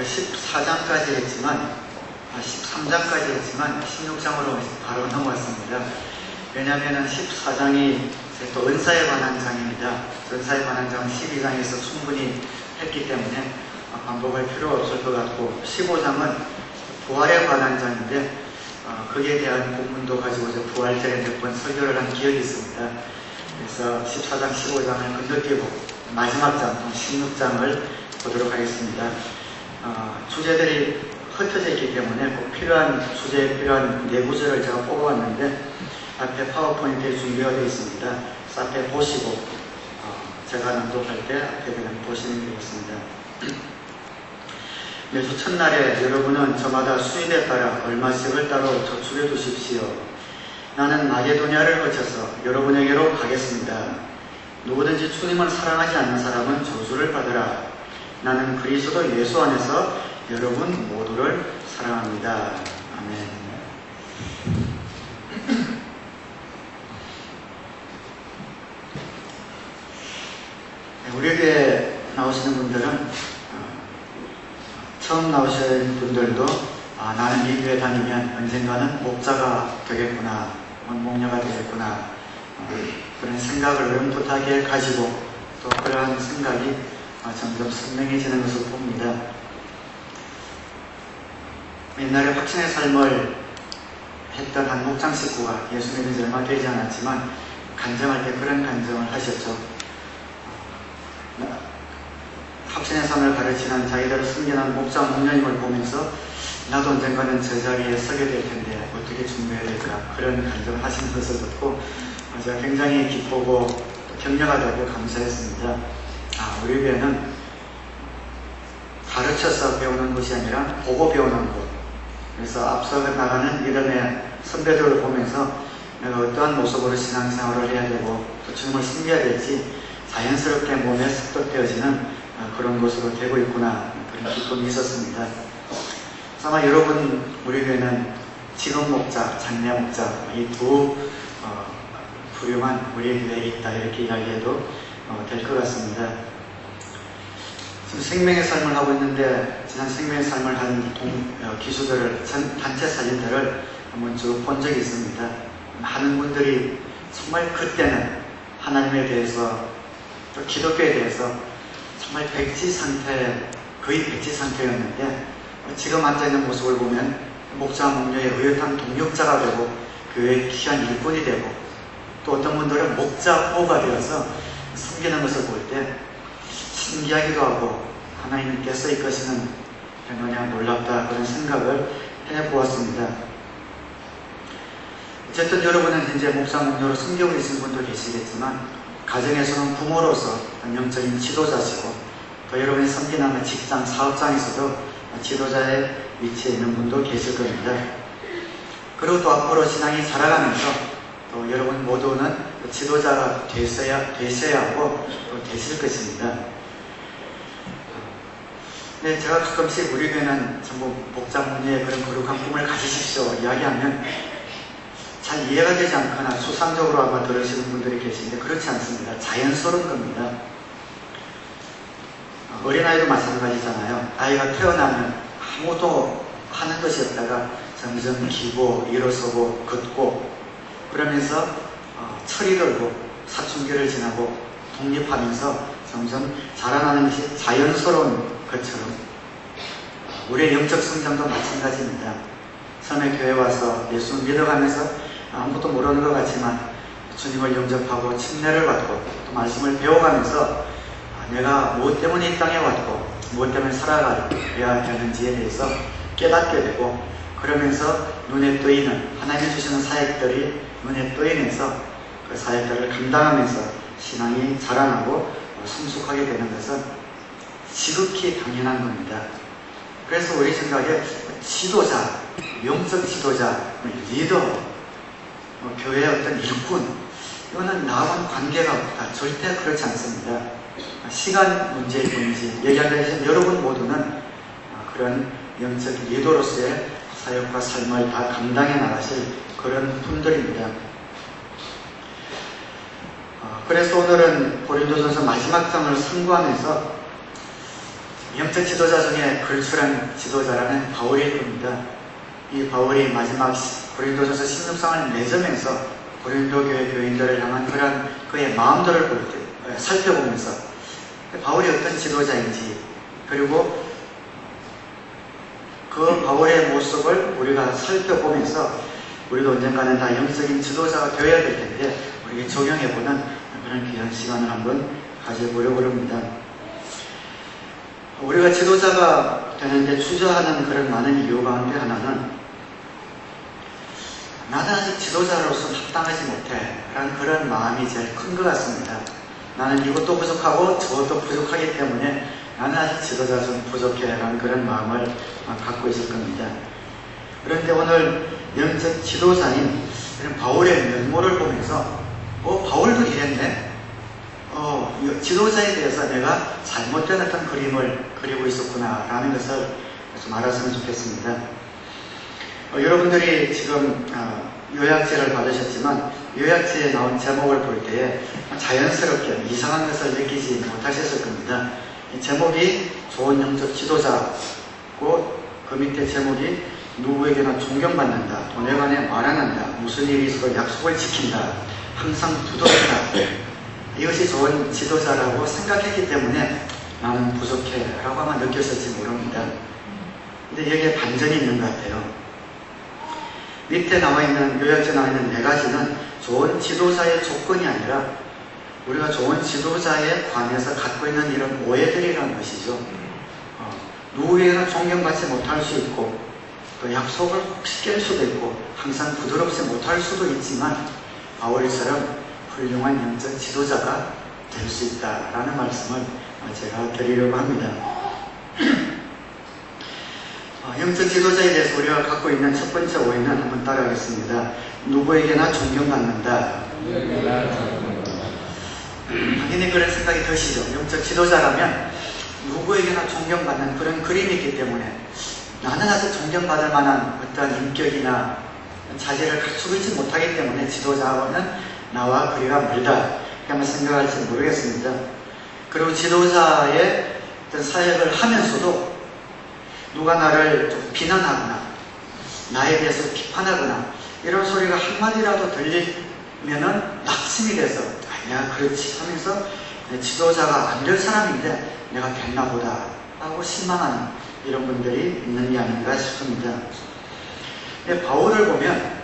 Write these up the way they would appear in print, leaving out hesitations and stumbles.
우리가 14장까지 했지만 13장까지 했지만 16장으로 바로 넘어왔습니다. 왜냐하면 14장이 또 은사에 관한 장입니다. 은사에 관한 장은 12장에서 충분히 했기 때문에 반복할 필요가 없을 것 같고, 15장은 부활에 관한 장인데 거기에 대한 본문도 가지고 부활절에 몇 번 설교를 한 기억이 있습니다. 그래서 14장, 15장을 건너뛰고 마지막 장, 16장을 보도록 하겠습니다. 주제들이 흩어져 있기 때문에 꼭 필요한 주제에 필요한 네 구절을 제가 뽑아왔는데 앞에 파워포인트에 준비가 되어 있습니다. 그래서 앞에 보시고 제가 낭독할 때 앞에 그냥 보시면 되겠습니다. 매주 첫날에 여러분은 저마다 수입에 따라 얼마씩을 따로 저축해 두십시오. 나는 마게도냐를 거쳐서 여러분에게로 가겠습니다. 누구든지 주님을 사랑하지 않는 사람은 저주를 받으라. 나는 그리스도 예수 안에서 여러분 모두를 사랑합니다. 아멘. 우리 교회에 나오시는 분들은 처음 나오시는 분들도 나는 이 교회 다니면 언젠가는 목자가 되겠구나, 목녀가 되겠구나, 그런 생각을 어렴풋하게 가지고 또 그러한 생각이 점점 선명해지는 것을 봅니다. 옛날에 확신의 삶을 했던 한 목장 식구가 예수 믿은 지 얼마 되지 않았지만 간증할 때 그런 간증을 하셨죠. 확신의 삶을 가르치는 자기들을 섬기는 목자 목녀님을 보면서 나도 언젠가는 저 자리에 서게 될 텐데 어떻게 준비해야 될까, 그런 간증을 하시는 것을 듣고 제가 굉장히 기쁘고 격려가 되고 감사했습니다. 우리 교회는 가르쳐서 배우는 것이 아니라 보고 배우는 것. 그래서 앞서 나가는 이름의 선배들을 보면서 내가 어떠한 모습으로 신앙생활을 해야 되고 또 주님을 섬겨야 될지 자연스럽게 몸에 습득되어지는 그런 것으로 되고 있구나, 그런 기쁨이 있었습니다. 아마 여러분, 우리 교회는 직업 목자, 장례 목자, 이 두 훌륭한 우리 교회에 있다, 이렇게 이야기해도 될 것 같습니다. 지금 생명의 삶을 하고 있는데 지난 생명의 삶을 한 기수들을, 단체 사진들을 한번 쭉 본 적이 있습니다. 많은 분들이 정말 그때는 하나님에 대해서 또 기독교에 대해서 정말 백지 상태, 거의 백지 상태였는데 지금 앉아있는 모습을 보면 목자 목녀의 의젓한 동역자가 되고 교회의 귀한 일꾼이 되고, 또 어떤 분들은 목자 호가 되어서 섬기는 것을 볼 때 신기하기도 하고 하나님께서 이끄시는 그냥 놀랍다, 그런 생각을 해보았습니다. 어쨌든 여러분은 현재 목사 목녀로 섬기고 계신 분도 계시겠지만 가정에서는 부모로서 영적인 지도자시고, 또 여러분이 섬기는 직장, 사업장에서도 지도자의 위치에 있는 분도 계실 겁니다. 그리고 또 앞으로 신앙이 자라가면서 또 여러분 모두는 지도자가 되셔야 하고 또 되실 것입니다. 네, 제가 가끔씩 우리 교회는 전부 목자 목녀의 그런 거룩한 꿈을 가지십시오 이야기하면 잘 이해가 되지 않거나 수상적으로 아마 들으시는 분들이 계신데 그렇지 않습니다. 자연스러운 겁니다. 어린아이도 마찬가지잖아요. 아이가 태어나면 아무것도 하는 것이 없다가 점점 기고 일어서고 걷고 그러면서 철이 들고 사춘기를 지나고 독립하면서 점점 자라나는 것이 자연스러운 것처럼 우리의 영적 성장도 마찬가지입니다. 처음에 교회 와서 예수 믿어가면서 아무것도 모르는 것 같지만 주님을 영접하고 침례를 받고 또 말씀을 배워가면서 내가 무엇 때문에 이 땅에 왔고 무엇 때문에 살아가야 되는지에 대해서 깨닫게 되고, 그러면서 눈에 떠있는 하나님이 주시는 사역들이 눈에 떠이면서 그 사역들을 감당하면서 신앙이 자라나고 성숙하게 되는 것은 지극히 당연한 겁니다. 그래서 우리 생각에 지도자, 영적 지도자, 리더, 교회의 어떤 일꾼, 이거는 나와는 관계가 없다. 절대 그렇지 않습니다. 시간 문제일 뿐이지, 얘기하자면 여러분 모두는 그런 영적 리더로서의 사역과 삶을 다 감당해 나가실 그런 분들입니다. 그래서 오늘은 고린도전서 마지막 장을 상고하면서 영적 지도자 중에 걸출한 지도자라면 바울일 겁니다. 이 바울이 마지막 고린도전서 16장을 맺으면서 고린도 교회 교인들을 향한 그런 그의 마음들을 볼 때, 살펴보면서 바울이 어떤 지도자인지, 그리고 그 바울의 모습을 우리가 살펴보면서 우리도 언젠가는 다 영적인 지도자가 되어야 될 텐데 우리가 적용해보는 그런 귀한 시간을 한번 가져보려고 합니다. 우리가 지도자가 되는데 주저하는 그런 많은 이유 가운데 하나는 나는 아직 지도자로서 합당하지 못해 라는 그런 마음이 제일 큰 것 같습니다. 나는 이것도 부족하고 저것도 부족하기 때문에 나는 아직 지도자 좀 부족해 라는 그런 마음을 갖고 있을 겁니다. 그런데 오늘 영적 지도자인 이런 바울의 면모를 보면서 바울도 이랬네? 지도자에 대해서 내가 잘못된 어떤 그림을 그리고 있었구나 라는 것을 좀 알았으면 좋겠습니다. 여러분들이 지금 요약지를 받으셨지만 요약지에 나온 제목을 볼 때에 자연스럽게 이상한 것을 느끼지 못하셨을 겁니다. 이 제목이 좋은 영적 지도자고 그 밑에 제목이 누구에게나 존경받는다, 돈에 관해 말 안 한다, 무슨 일이 있어도 약속을 지킨다, 항상 부드럽다. 이것이 좋은 지도자라고 생각했기 때문에 나는 부족해 라고 아마 느꼈을지 모릅니다. 근데 여기에 반전이 있는 것 같아요. 밑에 나와 있는 요약지에 나와 있는 4가지는 좋은 지도자의 조건이 아니라 우리가 좋은 지도자에 관해서 갖고 있는 이런 오해들이라는 것이죠. 누구에게나 존경받지 못할 수 있고 또 약속을 혹시 깰 수도 있고 항상 부드럽지 못할 수도 있지만 바울처럼 훌륭한 영적 지도자가 될 수 있다라는 말씀을 제가 드리려고 합니다. 영적 지도자에 대해서 우리가 갖고 있는 첫 번째 오해는 한번 따라하겠습니다. 누구에게나 존경받는다. 당연히 그런 생각이 드시죠. 영적 지도자라면 누구에게나 존경받는 그런 그림이 있기 때문에 나는 아직 존경받을 만한 어떤 인격이나 자질을 갖추고 있지 못하기 때문에 지도자와는 나와 거리가 멀다 이렇게 한번 생각할지 모르겠습니다. 그리고 지도자의 어떤 사역을 하면서도 누가 나를 좀 비난하거나 나에 대해서 비판하거나 이런 소리가 한마디라도 들리면은 낙심이 돼서 내가 그렇지 하면서 지도자가 안 될 사람인데 내가 됐나 보다 하고 실망하는 이런 분들이 있는 게 아닌가 싶습니다. 바울을 보면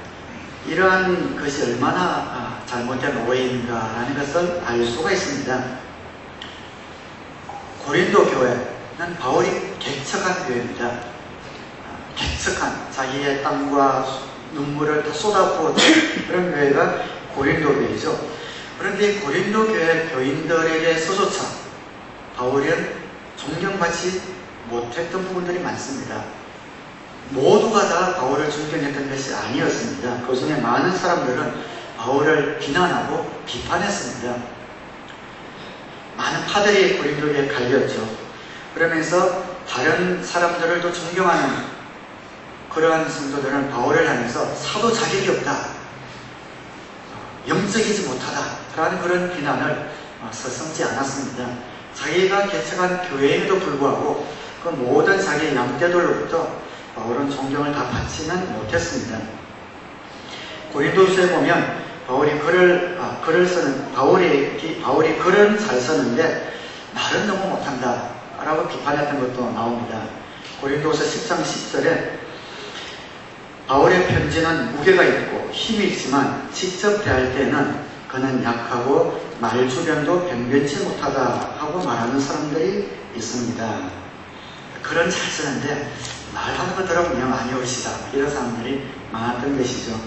이러한 것이 얼마나 잘못된 오해인가라는 것을 알 수가 있습니다. 고린도 교회는 바울이 개척한 교회입니다. 개척한 자기의 땀과 눈물을 다 쏟아부었던 그런 교회가 고린도 교회이죠. 그런데 이 고린도 교회 교인들에게서조차 바울은 존경받지 못했던 부분들이 많습니다. 모두가 다 바울을 존경했던 것이 아니었습니다. 그 중에 많은 사람들은 바울을 비난하고 비판했습니다. 많은 파들이 고린도교에 갈렸죠. 그러면서 다른 사람들을 또 존경하는 그러한 성도들은 바울을 하면서 사도 자격이 없다, 영적이지 못하다 라는 그런 비난을 서슴지 않았습니다. 자기가 개척한 교회임에도 불구하고 그 모든 자기의 양떼들로부터 바울은 존경을 다 받지는 못했습니다. 고린도서에 보면 바울이 글을 잘 썼는데 말은 너무 못한다 라고 비판했던 것도 나옵니다. 고린도서 10장 10절에 바울의 편지는 무게가 있고 힘이 있지만 직접 대할 때는 그는 약하고 말 주변도 변변치 못하다 하고 말하는 사람들이 있습니다. 글은 잘 쓰는데 말하는 거 들어보면 아니오시다 이런 사람들이 많았던 것이죠.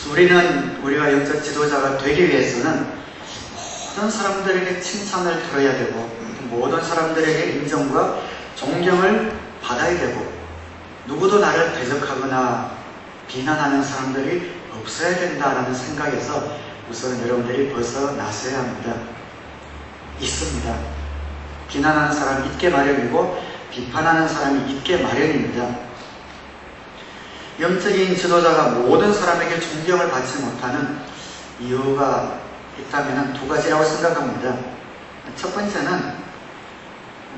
우리가 영적 지도자가 되기 위해서는 모든 사람들에게 칭찬을 들어야 되고 모든 사람들에게 인정과 존경을 받아야 되고 누구도 나를 대적하거나 비난하는 사람들이 없어야 된다라는 생각에서 우선 여러분들이 벗어나셔야 합니다. 있습니다. 비난하는 사람이 있게 마련이고 비판하는 사람이 있게 마련입니다. 영적인 지도자가 모든 사람에게 존경을 받지 못하는 이유가 있다면 2가지라고 생각합니다. 첫 번째는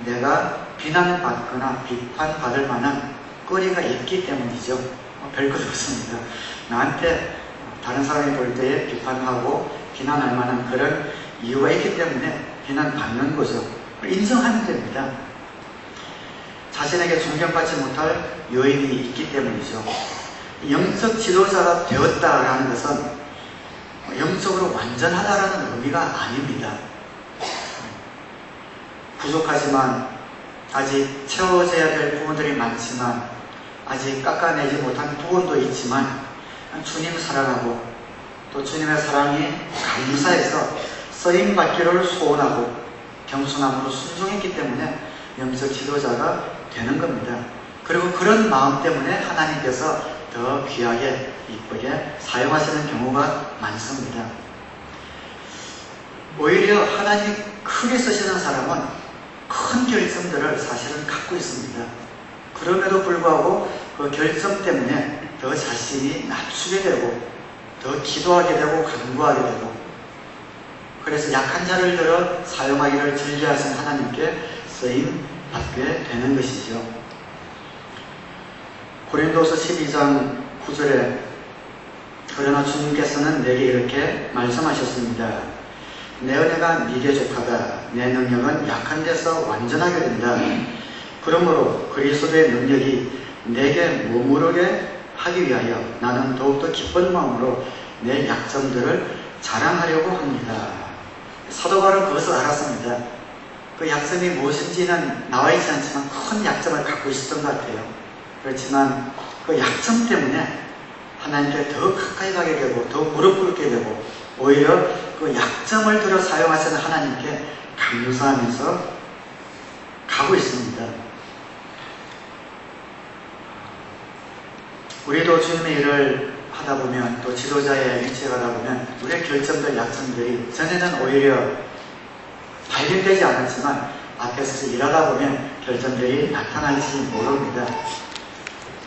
내가 비난받거나 비판받을 만한 거리가 있기 때문이죠. 별것 없습니다. 나한테 다른 사람이 볼 때에 비판하고 비난할 만한 그런 이유가 있기 때문에 비난받는 거죠. 인정하면 됩니다. 자신에게 존경받지 못할 요인이 있기 때문이죠. 영적 지도자가 되었다라는 것은 영적으로 완전하다라는 의미가 아닙니다. 부족하지만 아직 채워져야 될 부분들이 많지만 아직 깎아내지 못한 부분도 있지만 주님 사랑하고 또 주님의 사랑이 감사해서 쓰임받기를 소원하고 겸손함으로 순종했기 때문에 영적 지도자가 되는 겁니다. 그리고 그런 마음 때문에 하나님께서 더 귀하게 이쁘게 사용하시는 경우가 많습니다. 오히려 하나님이 크게 쓰시는 사람은 큰 결점들을 사실은 갖고 있습니다. 그럼에도 불구하고 그 결점 때문에 더 자신이 낮추게 되고 더 기도하게 되고 간구하게 되고 그래서 약한 자를 들어 사용하기를 즐겨하신 하나님께 쓰임 받게 되는 것이죠. 고린도서 12장 9절에 그러나 주님께서는 내게 이렇게 말씀하셨습니다. 내 은혜가 네게 족하다. 내 능력은 약한 데서 완전하게 된다. 그러므로 그리스도의 능력이 내게 머무르게 하기 위하여 나는 더욱더 기쁜 마음으로 내 약점들을 자랑하려고 합니다. 사도 바울은 그것을 알았습니다. 그 약점이 무엇인지는 나와 있지 않지만 큰 약점을 갖고 있었던 것 같아요. 그렇지만 그 약점 때문에 하나님께 더 가까이 가게 되고 더 무릎 꿇게 되고 오히려 그 약점을 들어 사용하시는 하나님께 감사하면서 가고 있습니다. 우리도 주님의 일을 하다 보면 또 지도자의 위치에 가다 보면 우리의 결점들, 약점들이 전에는 오히려 발견되지 않았지만 앞에서 일하다 보면 결점들이 나타날지 모릅니다.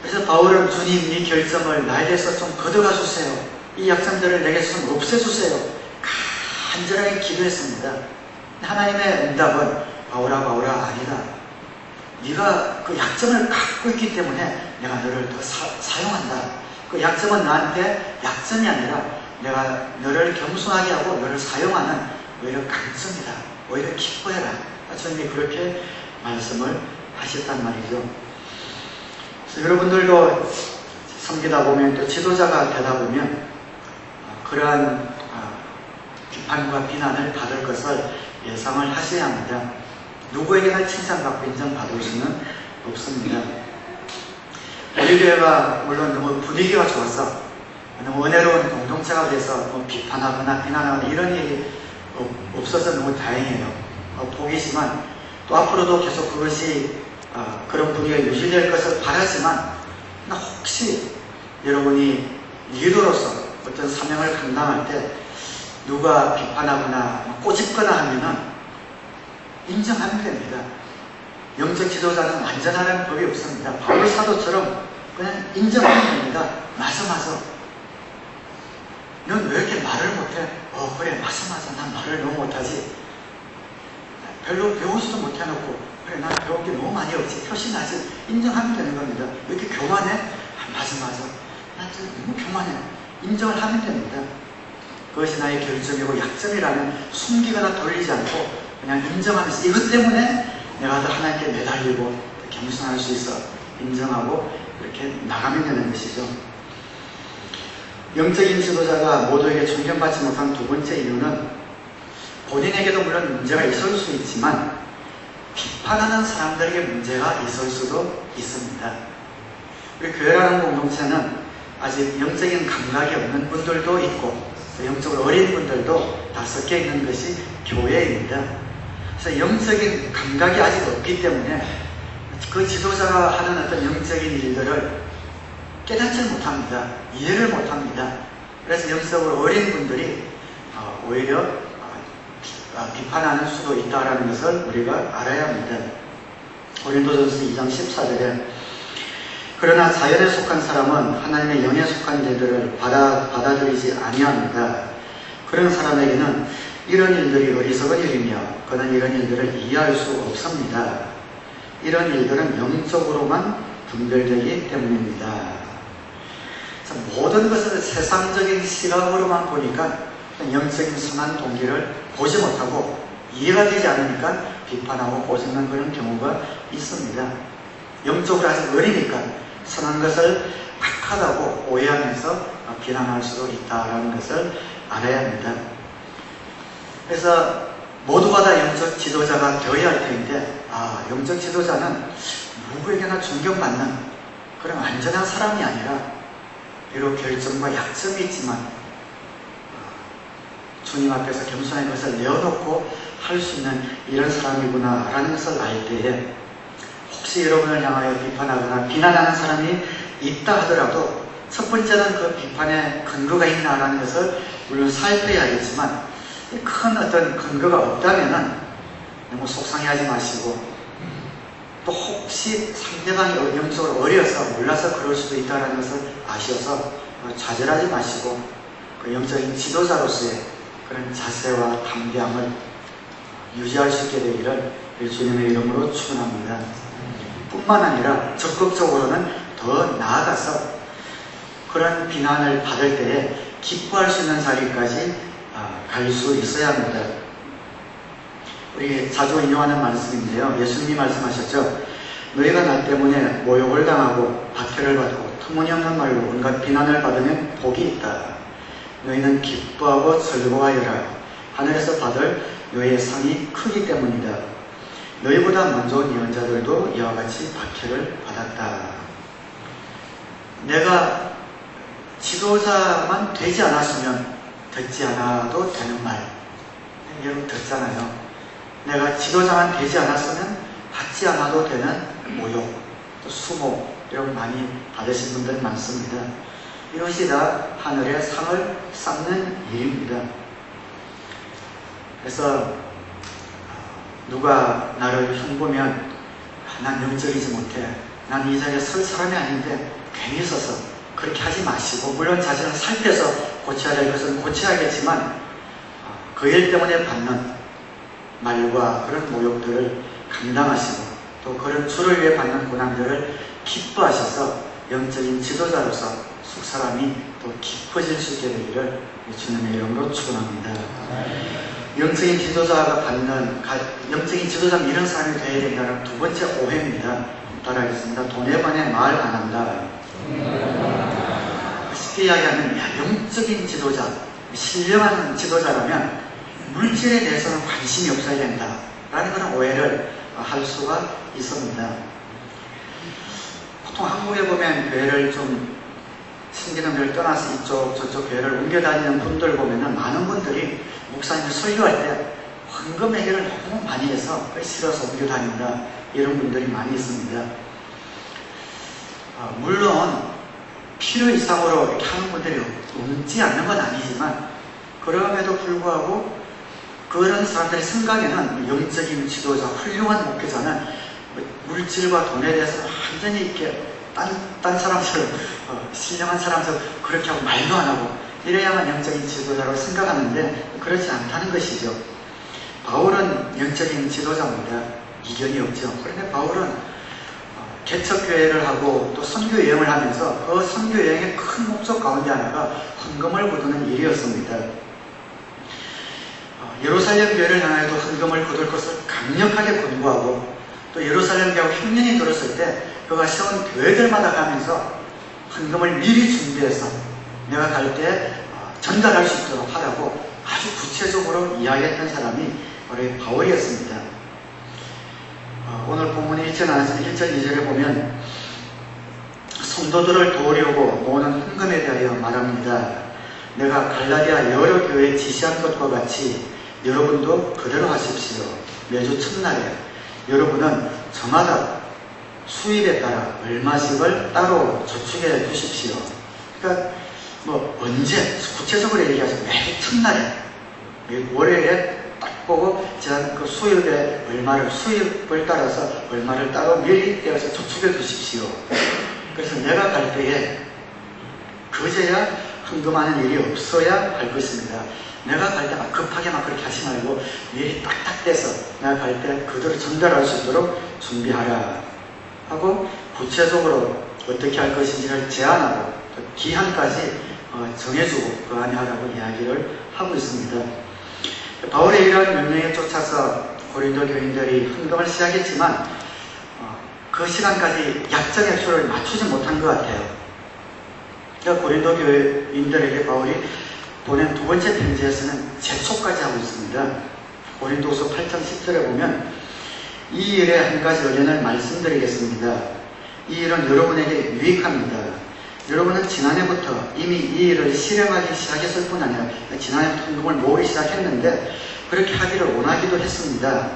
그래서 바울은 주님 이 결점을 나에 대해서 좀 걷어가 주세요. 이 약점들을 내게서 좀 없애주세요. 간절하게 기도했습니다. 하나님의 응답은 바울아 아니다. 네가 그 약점을 갖고 있기 때문에 내가 너를 더 사용한다. 그 약점은 나한테 약점이 아니라 내가 너를 겸손하게 하고 너를 사용하는 오히려 강점이다. 오히려 기뻐해라. 주님이 그렇게 말씀을 하셨단 말이죠. 그래서 여러분들도 섬기다 보면 또 지도자가 되다 보면 그러한 비판과 비난을 받을 것을 예상을 하셔야 합니다. 누구에게나 칭찬받고 인정받을 수는 없습니다. 우리 교회가 물론 너무 분위기가 좋아서 너무 은혜로운 공동체가 돼서 뭐 비판하거나 비난하거나 이런 일이 없어서 너무 다행이에요. 보기지만 또 앞으로도 계속 그것이 그런 분위기가 유지될 것을 바라지만 혹시 여러분이 리더로서 어떤 사명을 감당할 때 누가 비판하거나 꼬집거나 하면은 인정하면 됩니다. 영적 지도자는 완전하라는 법이 없습니다. 바울 사도처럼 그냥 인정하면 됩니다. 맞아. 넌 왜 이렇게 말을 못해? 그래 맞아. 난 말을 너무 못하지. 별로 배우지도 못해놓고 그래 난 배운 게 너무 많이 없지. 표시나지. 인정하면 되는 겁니다. 왜 이렇게 교만해? 맞아. 난 너무 교만해. 인정을 하면 됩니다. 그것이 나의 결점이고 약점이라면 숨기거나 돌리지 않고 그냥 인정하면서 이것 때문에 내가 더 하나님께 매달리고 겸손할 수 있어 인정하고 이렇게 나가면 되는 것이죠. 영적인 지도자가 모두에게 존경받지 못한 두 번째 이유는 본인에게도 물론 문제가 있을 수 있지만 비판하는 사람들에게 문제가 있을 수도 있습니다. 우리 교회라는 공동체는 아직 영적인 감각이 없는 분들도 있고 영적으로 어린 분들도 다 섞여 있는 것이 교회입니다. 그래서 영적인 감각이 아직 없기 때문에 그 지도자가 하는 어떤 영적인 일들을 깨닫지 못합니다. 이해를 못합니다. 그래서 영적으로 어린 분들이 오히려 비판하는 수도 있다는 것을 우리가 알아야 합니다. 고린도전서 2장 14절에 그러나 자연에 속한 사람은 하나님의 영에 속한 일들을 받아들이지 아니합니다. 그런 사람에게는 이런 일들이 어리석은 일이며 그는 이런 일들을 이해할 수 없습니다. 이런 일들은 영적으로만 분별되기 때문입니다. 자, 모든 것을 세상적인 시각으로만 보니까 영적인 선한 동기를 보지 못하고 이해가 되지 않으니까 비판하고 꼬집는 그런 경우가 있습니다. 영적으로 아직 어리니까 선한 것을 악하다고 오해하면서 비난할 수도 있다는 것을 알아야 합니다. 그래서 모두가 다 영적 지도자가 되어야 할 텐데 영적 지도자는 누구에게나 존경받는 그런 완전한 사람이 아니라 비록 결점과 약점이 있지만 주님 앞에서 겸손한 것을 내어놓고 할 수 있는 이런 사람이구나 라는 것을 알 때에 혹시 여러분을 향하여 비판하거나 비난하는 사람이 있다 하더라도 첫 번째는 그 비판에 근거가 있나라는 것을 물론 살펴야겠지만 큰 어떤 근거가 없다면은 너무 속상해하지 마시고 또 혹시 상대방이 영적으로 어려서 몰라서 그럴 수도 있다는 것을 아셔서 좌절하지 마시고 그 영적인 지도자로서의 그런 자세와 담대함을 유지할 수 있게 되기를 주님의 이름으로 축원합니다. 뿐만 아니라 적극적으로는 더 나아가서 그런 비난을 받을 때에 기뻐할 수 있는 자리까지 갈 수 있어야 합니다. 우리 자주 인용하는 말씀인데요. 예수님이 말씀하셨죠. 너희가 나 때문에 모욕을 당하고 박해를 받고 터무니없는 말로 온갖 비난을 받으면 복이 있다. 너희는 기뻐하고 즐거워하여라. 하늘에서 받을 너희의 상이 크기 때문이다. 너희보다 먼저 온 예언자들도 이와 같이 박해를 받았다. 내가 지도자만 되지 않았으면 듣지 않아도 되는 말. 여러분 듣잖아요. 내가 지도자만 되지 않았으면 받지 않아도 되는 모욕, 또 수모 이런 많이 받으신 분들 많습니다. 이것이 다 하늘의 상을 쌓는 일입니다. 그래서 누가 나를 흉보면 난 영적이지 못해. 난 이 자리에 설 사람이 아닌데 괜히 서서 그렇게 하지 마시고 물론 자신을 살펴서 고쳐야 될 것은 고쳐야겠지만 그 일 때문에 받는 말과 그런 모욕들을 감당하시고 또 그런 주를 위해 받는 고난들을 기뻐하셔서 영적인 지도자로서 속사람이 또 깊어질 수 있게 되기를 주님의 이름으로 축원합니다. 영적인 지도자가 받는 영적인 지도자는 이런 사람이 되어야 된다는 두 번째 오해입니다. 따라하겠습니다. 돈에 관해 말 안 한다. 쉽게 이야기하면 영적인 지도자, 신령한 지도자라면 물질에 대해서는 관심이 없어야 된다 라는 그런 오해를 할 수가 있습니다. 보통 한국에 보면 교회를 좀 신기는 교회를 떠나서 이쪽 저쪽 교회를 옮겨 다니는 분들 보면은 많은 분들이 목사님이 설교할 때 헌금 회개를 너무 많이 해서 싫어서 옮겨 다닌다 이런 분들이 많이 있습니다. 물론 필요 이상으로 이렇게 하는 분들이 없지 않는 건 아니지만 그럼에도 불구하고 그런 사람들의 생각에는 영적인 지도자, 훌륭한 목회자는 물질과 돈에 대해서 완전히 이렇게 딴 사람처럼 신령한 사람처럼 그렇게 하고 말도 안 하고 이래야만 영적인 지도자라고 생각하는데 그렇지 않다는 것이죠. 바울은 영적인 지도자입니다. 이견이 없죠. 그런데 바울은 개척교회를 하고 또 선교 여행을 하면서 그 선교 여행의 큰 목적 가운데 하나가 헌금을 거두는 일이었습니다. 예루살렘 교회를 향하여도 헌금을 거둘 것을 강력하게 권고하고 또 예루살렘 교회하고 흉년이 들었을 때 그가 세운 교회들마다 가면서 헌금을 미리 준비해서 내가 갈 때 전달할 수 있도록 하라고 아주 구체적으로 이야기했던 사람이 바로 바울이었습니다. 오늘 본문의 1절 안에서 1절 2절에 보면 성도들을 도우려고 모으는 헌금에 대하여 말합니다. 내가 갈라디아 여러 교회에 지시한 것과 같이 여러분도 그대로 하십시오. 매주 첫날에 여러분은 저마다 수입에 따라 얼마씩을 따로 저축해 두십시오. 그러니까 언제 구체적으로 얘기하죠. 매주 첫날에 월요일에 딱 보고 제가 그 수입에 수입을 따라서 얼마를 따로 미리 떼어서 저축해 두십시오. 그래서 내가 갈 때에 그제야 헌금하는 일이 없어야 할 것입니다. 내가 갈 때 막 급하게 막 그렇게 하지 말고 미리 딱딱 떼서 내가 갈 때 그대로 전달할 수 있도록 준비하라 하고 구체적으로 어떻게 할 것인지를 제안하고 또 기한까지 정해주고 그 안에 하라고 이야기를 하고 있습니다. 바울의 이런 명령에 쫓아서 고린도 교인들이 헌금을 시작했지만 그 시간까지 약정의 표를 맞추지 못한 것 같아요. 그러니까 고린도 교인들에게 바울이 보낸 두 번째 편지에서는 재촉까지 하고 있습니다. 고린도서 8장 10절에 보면 이 일에 한 가지 의견을 말씀드리겠습니다. 이 일은 여러분에게 유익합니다. 여러분은 지난해부터 이미 이 일을 실행하기 시작했을 뿐 아니라 지난해 헌금을 모으기 시작했는데 그렇게 하기를 원하기도 했습니다.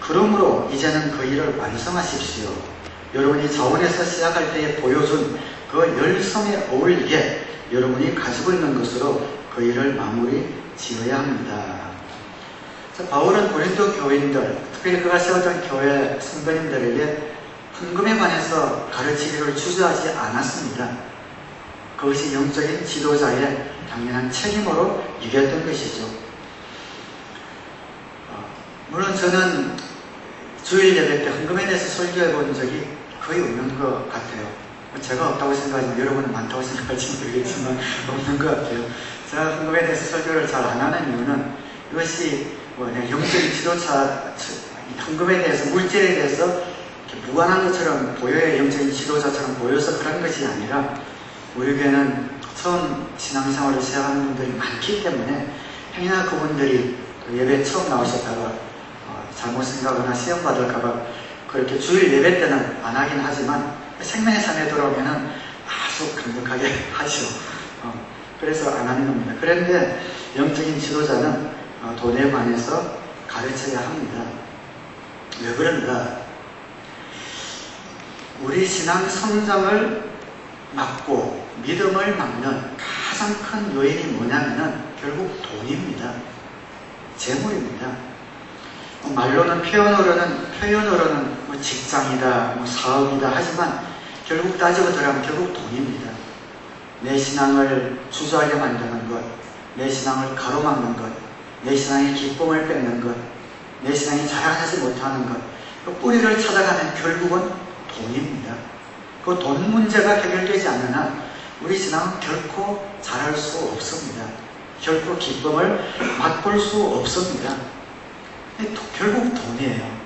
그러므로 이제는 그 일을 완성하십시오. 여러분이 자원에서 시작할 때에 보여준 그 열성에 어울리게 여러분이 가지고 있는 것으로 그 일을 마무리 지어야 합니다. 자, 바울은 고린도 교인들, 특별히 그가 세웠던 교회 성도님들에게 헌금에 관해서 가르치기를 주저하지 않았습니다. 그것이 영적인 지도자의 당연한 책임으로 여겼던 것이죠. 물론 저는 주일 예배 때 헌금에 대해서 설교해 본 적이 거의 없는 것 같아요. 제가 없다고 생각하지만 여러분은 많다고 생각할지 모르겠지만 없는 것 같아요. 제가 헌금에 대해서 설교를 잘 안 하는 이유는 이것이 영적인 지도자, 헌금에 대해서, 물질에 대해서 이렇게 무관한 것처럼 보여야 영적인 지도자처럼 보여서 그런 것이 아니라 우리 교회는 처음 신앙생활을 시작하는 분들이 많기 때문에 행여나 그분들이 예배 처음 나오셨다가 잘못 생각하거나 시험받을까봐 그렇게 주일 예배 때는 안 하긴 하지만 생명의 삶에 들어오면은 아주 강력하게 하죠. 그래서 안 하는 겁니다. 그런데 영적인 지도자는 돈에 관해서 가르쳐야 합니다. 왜 그런가? 우리 신앙 성장을 막고 믿음을 막는 가장 큰 요인이 뭐냐면은 결국 돈입니다. 재물입니다. 말로는 표현으로는 뭐 직장이다, 뭐 사업이다 하지만 결국 따지고 들어가면 결국 돈입니다. 내 신앙을 주저하게 만드는 것, 내 신앙을 가로막는 것, 내 신앙의 기쁨을 뺏는 것, 내 신앙이 자라나지 못하는 것, 그 뿌리를 찾아가면 결국은 돈입니다. 그 돈 문제가 해결되지 않는 한 우리 신앙은 결코 자랄 수 없습니다. 결코 기쁨을 맛볼 수 없습니다. 결국 돈이에요.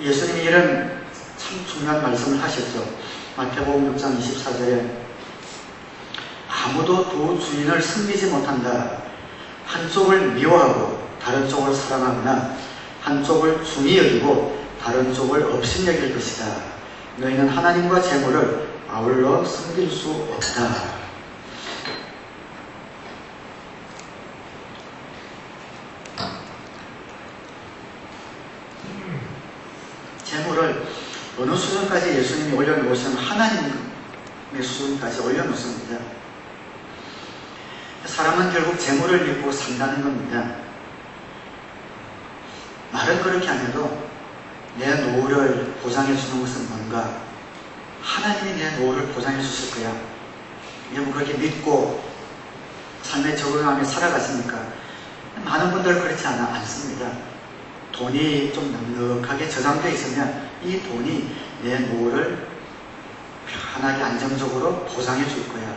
예수님이 이런 참 중요한 말씀을 하셨죠. 마태복음 6장 24절에 아무도 두 주인을 섬기지 못한다. 한쪽을 미워하고 다른 쪽을 사랑하거나 한쪽을 중히 여기고 다른 쪽을 업신여길 것이다. 너희는 하나님과 재물을 아울러 섬길 수 없다. 재물을 어느 수준까지 예수님이 올려놓으시면 하나님의 수준까지 올려놓습니다. 사람은 결국 재물을 믿고 산다는 겁니다. 말은 그렇게 안 해도 내 노후를 보장해 주는 것은 뭔가? 하나님이 내 노후를 보장해 주실 거야. 여러분 그렇게 믿고 삶에 적응하며 살아가십니까? 많은 분들은 그렇지 않습니다. 돈이 좀 넉넉하게 저장되어 있으면 이 돈이 내 노후를 편하게 안정적으로 보장해 줄 거야.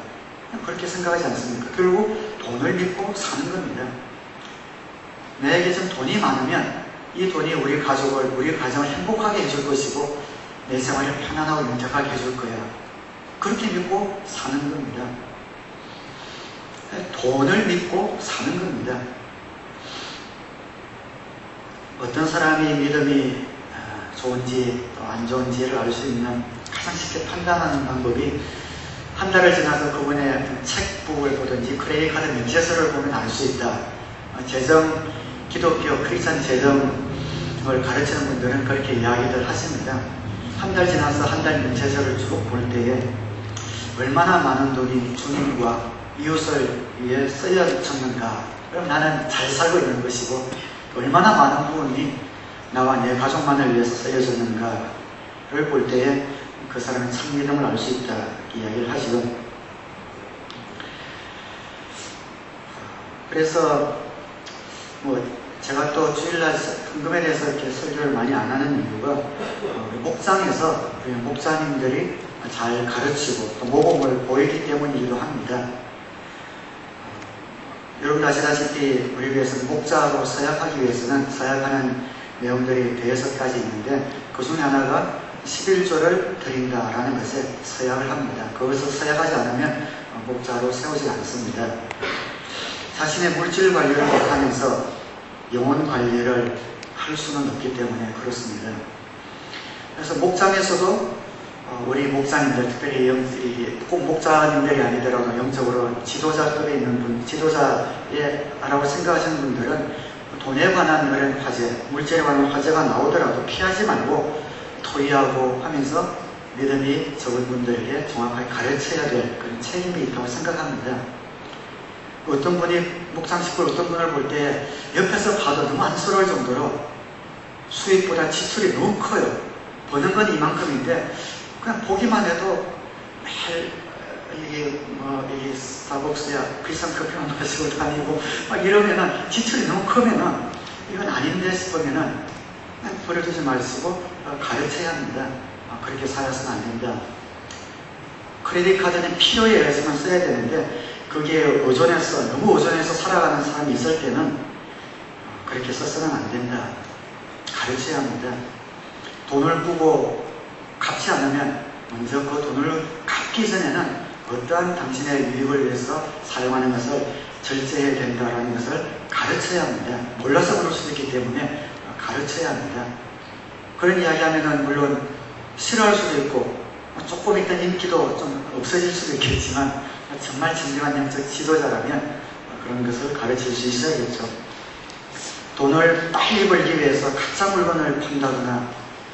그렇게 생각하지 않습니까? 결국 돈을 믿고 사는 겁니다. 내게 좀 돈이 많으면 이 돈이 우리 가족을, 우리 가정을 행복하게 해줄 것이고 내 생활을 편안하고 윤택하게 해줄 거야. 그렇게 믿고 사는 겁니다. 돈을 믿고 사는 겁니다. 어떤 사람이 믿음이 좋은지 또 안 좋은지를 알 수 있는 가장 쉽게 판단하는 방법이 한 달을 지나서 그분의 책북을 보든지 크레딧 카드 명세서를 보면 알 수 있다. 기독교 크리스천 재정을 가르치는 분들은 그렇게 이야기들 하십니다. 한 달 지나서 한 달 명세서를 쭉 볼 때에 얼마나 많은 돈이 주님과 이웃을 위해 쓰여졌는가. 그럼 나는 잘 살고 있는 것이고 얼마나 많은 부분이 나와 내 가족만을 위해서 쓰여졌는가를 볼 때에 그 사람의 참 믿음을 알 수 있다 이야기를 하시고, 그래서 제가 또 주일날 헌금에 대해서 이렇게 설교를 많이 안 하는 이유가 목장에서 목사님들이 잘 가르치고 또 모범을 보이기 때문이기도 합니다. 여러분 아시다시피 우리 교회에서는 목자로 서약하기 위해서는 서약하는 내용들이 대여섯 가지 있는데 그 중에 하나가 11조를 드린다라는 것에 서약을 합니다. 그것을 서약하지 않으면 목자로 세우지 않습니다. 자신의 물질 관리를 못하면서 영혼 관리를 할 수는 없기 때문에 그렇습니다. 그래서 목장에서도 우리 목사님들, 특별히 꼭 목사님들이 아니더라도 영적으로 지도자급에 있는 분, 지도자라고 생각하시는 분들은 돈에 관한 그런 화제, 물질에 관한 화제가 나오더라도 피하지 말고 토의하고 하면서 믿음이 적은 분들에게 정확하게 가르쳐야 될 그런 책임이 있다고 생각합니다. 어떤 분이 목장 식구를 어떤 분을 볼 때 옆에서 봐도 너무 안쓰러울 정도로 수입보다 지출이 너무 커요. 버는 건 이만큼인데 그냥 보기만 해도 매일 이게 스타벅스야 비싼 커피만 마시고 다니고 막 이러면은 지출이 너무 크면은 이건 아닌데 싶으면은 그냥 버려두지 마시고 가르쳐야 합니다. 그렇게 살아서는 안 된다. 크레딧 카드는 필요에 의해서만 써야 되는데 그게 의존해서 너무 의존해서 살아가는 사람이 있을 때는 그렇게 써서는 안 된다. 가르쳐야 합니다. 돈을 꾸고 갚지 않으면 먼저 그 돈을 갚기 전에는 어떠한 당신의 유익을 위해서 사용하는 것을 절제해야 된다는 것을 가르쳐야 합니다. 몰라서 그럴 수도 있기 때문에 가르쳐야 합니다. 그런 이야기하면은 물론 싫어할 수도 있고 조금 있던 인기도 좀 없어질 수도 있겠지만 정말 진정한 영적 지도자라면 그런 것을 가르칠 수 있어야겠죠. 돈을 빨리 벌기 위해서 가짜 물건을 판다거나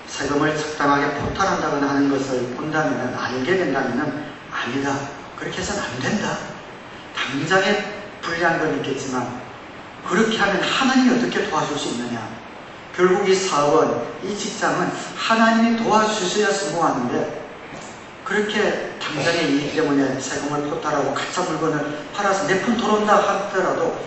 세금을 적당하게 포탈한다거나 하는 것을 본다면, 알게 된다면 아니다. 그렇게 해서는 안 된다. 당장에 불리한 건 있겠지만 그렇게 하면 하나님이 어떻게 도와줄 수 있느냐. 결국 이 사업은, 이 직장은 하나님이 도와주셔야 성공하는데 그렇게 당장의 이익 때문에 세금을 포탈하고 가짜 물건을 팔아서 내 푼 들어온다 하더라도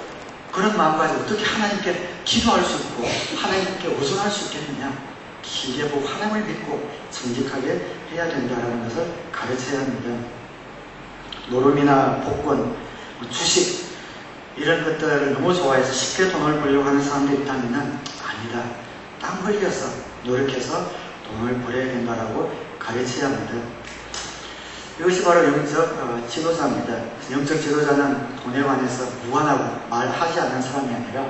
그런 마음까지 어떻게 하나님께 기도할 수 있고 하나님께 의존할 수 있겠느냐. 길게 보고 하나님을 믿고 정직하게 해야 된다는 것을 가르쳐야 합니다. 노름이나 복권, 주식 이런 것들을 너무 좋아해서 쉽게 돈을 벌려고 하는 사람들이 있다면 아니다. 땀 흘려서 노력해서 돈을 벌여야 된다라고 가르쳐야 합니다. 이것이 바로 영적 지도자입니다. 영적 지도자는 돈에 관해서 무관하고 말하지 않는 사람이 아니라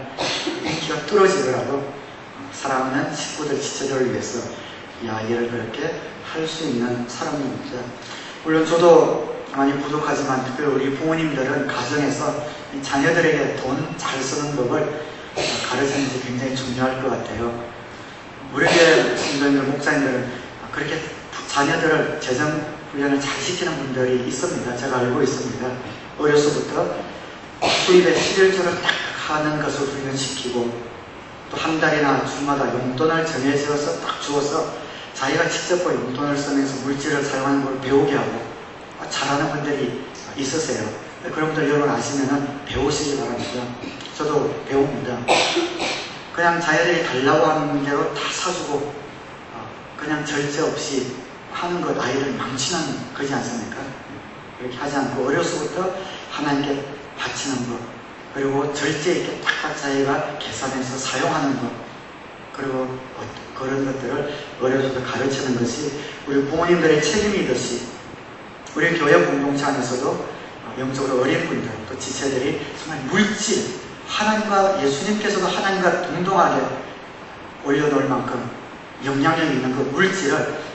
인기가 떨어지더라도 사랑하는 식구들, 지체들을 위해서 이야기를 그렇게 할 수 있는 사람입니다. 물론 저도 많이 부족하지만 특별히 우리 부모님들은 가정에서 자녀들에게 돈 잘 쓰는 법을 가르치는 게 굉장히 중요할 것 같아요. 우리 교회 성도님들, 목사님들은 그렇게 자녀들을 재정 훈련을 잘 시키는 분들이 있습니다. 제가 알고 있습니다. 어려서부터 수입의 11조를 딱 하는 것을 훈련시키고 또 한 달이나 주마다 용돈을 정해져서 딱 주어서 자기가 직접 용돈을 쓰면서 물질을 사용하는 걸 배우게 하고 잘하는 분들이 있으세요. 그런 분들 여러분 아시면은 배우시기 바랍니다. 저도 배웁니다. 그냥 자기들이 달라고 하는 대로 다 사주고 그냥 절제 없이 하는 것 아이를 망치는 거지 않습니까? 그렇게 하지 않고 어려서부터 하나님께 바치는 것, 그리고 절제 있게 딱딱 자기가 계산해서 사용하는 것, 그리고 그런 것들을 어려서부터 가르치는 것이 우리 부모님들의 책임이듯이 우리 교회 공동체 안에서도 영적으로 어린 분들, 또 지체들이 정말 물질, 하나님과 예수님께서도 하나님과 동등하게 올려놓을 만큼 영향력 있는 그 물질을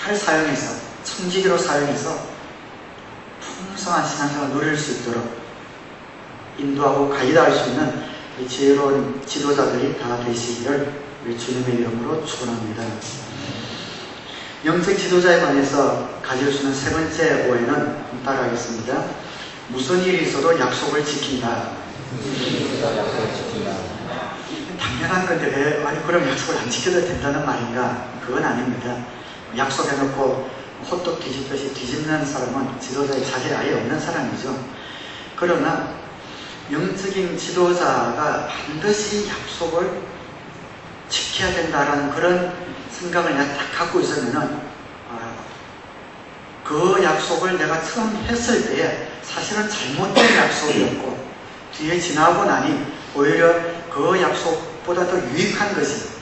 잘 사용해서, 청지기로 사용해서 풍성한 신앙생활을 누릴 수 있도록 인도하고 가이드할 수 있는 지혜로운 지도자들이 다 되시기를 우리 주님의 이름으로 축원합니다. 영적 지도자에 관해서 가질 수 있는 세 번째 오해는 따라하겠습니다. 무슨 일이 있어도 약속을 지킨다. 당연한 건데 왜 그럼 약속을 안 지켜도 된다는 말인가? 그건 아닙니다. 약속해놓고 호떡 뒤집듯이 뒤집는 사람은 지도자의 자질이 아예 없는 사람이죠. 그러나 영적인 지도자가 반드시 약속을 지켜야 된다라는 그런 생각을 내가 딱 갖고 있으면은 그 약속을 내가 처음 했을 때에 사실은 잘못된 약속이었고 뒤에 지나고 나니 오히려 그 약속보다 더 유익한 것이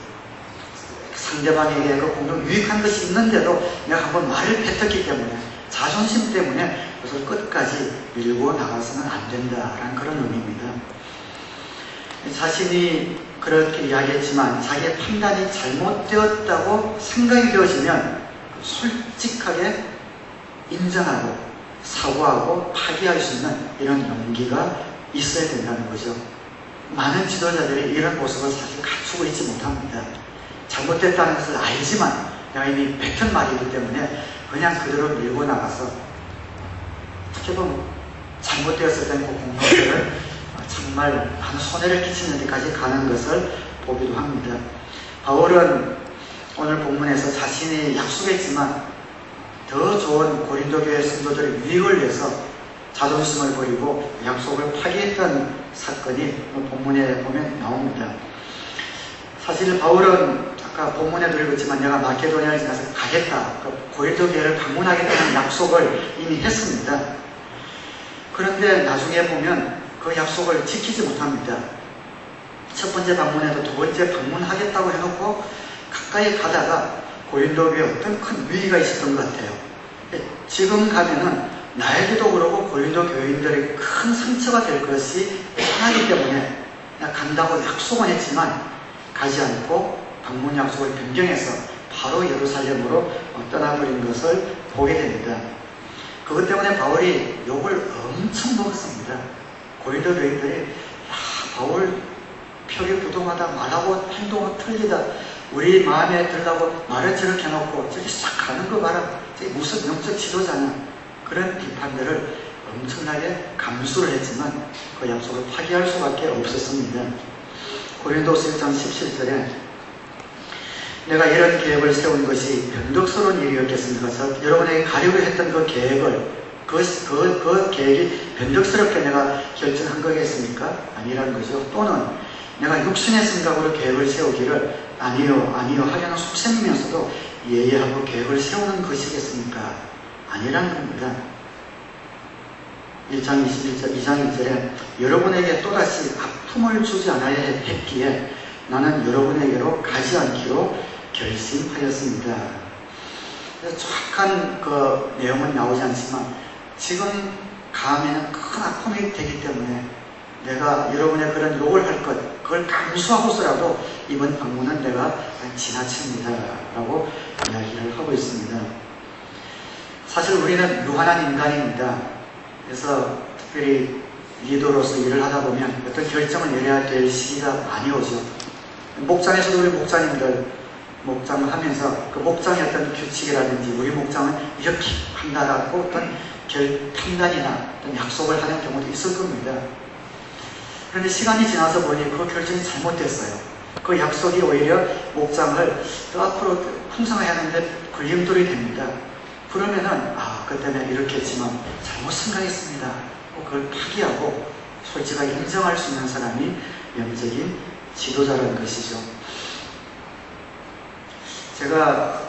상대방에게 그 공동 유익한 것이 있는데도 내가 한번 말을 뱉었기 때문에 자존심 때문에 그것을 끝까지 밀고 나가서는 안 된다라는 그런 의미입니다. 자신이 그렇게 이야기했지만 자기의 판단이 잘못되었다고 생각이 되어지면 솔직하게 인정하고 사과하고 파기할 수 있는 이런 용기가 있어야 된다는 거죠. 많은 지도자들이 이런 모습을 사실 갖추고 있지 못합니다. 잘못됐다는 것을 알지만 내가 이미 뱉은 말이기 때문에 그냥 그대로 밀고 나가서 어떻게 보면 잘못되었을 때는 그 공동체를 정말 한 손해를 끼치는 데까지 가는 것을 보기도 합니다. 바울은 오늘 본문에서 자신이 약속했지만 더 좋은 고린도 교회 성도들의 유익을 위해서 자존심을 버리고 약속을 파기했던 사건이 본문에 보면 나옵니다. 사실 바울은 아까 본문에도 읽었지만 내가 마케도니아를 지나서 가겠다, 고린도 교회를 방문하겠다는 약속을 이미 했습니다. 그런데 나중에 보면 그 약속을 지키지 못합니다. 첫 번째 방문에도 두 번째 방문하겠다고 해놓고 가까이 가다가 고린도 교회에 어떤 큰 위기가 있었던 것 같아요. 지금 가면은 나에게도 그러고 고린도 교인들에게 큰 상처가 될 것이 뻔하기 때문에 간다고 약속은 했지만 가지 않고 방문 약속을 변경해서 바로 예루살렘으로 떠나버린 것을 보게 됩니다. 그것 때문에 바울이 욕을 엄청 먹었습니다. 고린도 교인들이 바울 표리부동하다, 말하고 행동은 틀리다, 우리 마음에 들라고 말을 저렇게 해놓고 저기 싹 가는 거 봐라, 저기 무슨 영적 지도자냐, 그런 비판들을 엄청나게 감수를 했지만 그 약속을 파기할 수밖에 없었습니다. 고린도서 1장 17절에 내가 이런 계획을 세운 것이 변덕스러운 일이었겠습니까? 여러분에게 가려고 했던 그 계획을 그 계획이 변덕스럽게 내가 결정한 거겠습니까? 아니라는 거죠. 또는 내가 육신의 생각으로 계획을 세우기를 아니요 하려는 속셈이면서도 예의하고 계획을 세우는 것이겠습니까? 아니라는 겁니다. 1장 21절, 2장 1절에 여러분에게 또다시 아픔을 주지 않아야 했기에 나는 여러분에게로 가지 않기로 결심하였습니다. 정확한 그 내용은 나오지 않지만 지금 가면은 큰 아픔이 되기 때문에 내가 여러분의 그런 욕을 할 것, 그걸 감수하고서라도 이번 방문은 내가 지나칩니다 라고 이야기를 하고 있습니다. 사실 우리는 유한한 인간입니다. 그래서 특별히 리더로서 일을 하다 보면 어떤 결정을 내려야 될 시기가 많이 오죠. 목장에서도 우리 목사님들 목장을 하면서 그 목장의 어떤 규칙이라든지 우리 목장은 이렇게 한다라고 어떤 판단이나 어떤 약속을 하는 경우도 있을 겁니다. 그런데 시간이 지나서 보니 그 결정이 잘못됐어요. 그 약속이 오히려 목장을 더 앞으로 풍성해야 하는데 걸림돌이 됩니다. 그러면은 그때는 이렇게 했지만 잘못 생각했습니다. 그걸 파기하고 솔직하게 인정할 수 있는 사람이 영적인 지도자라는 것이죠. 제가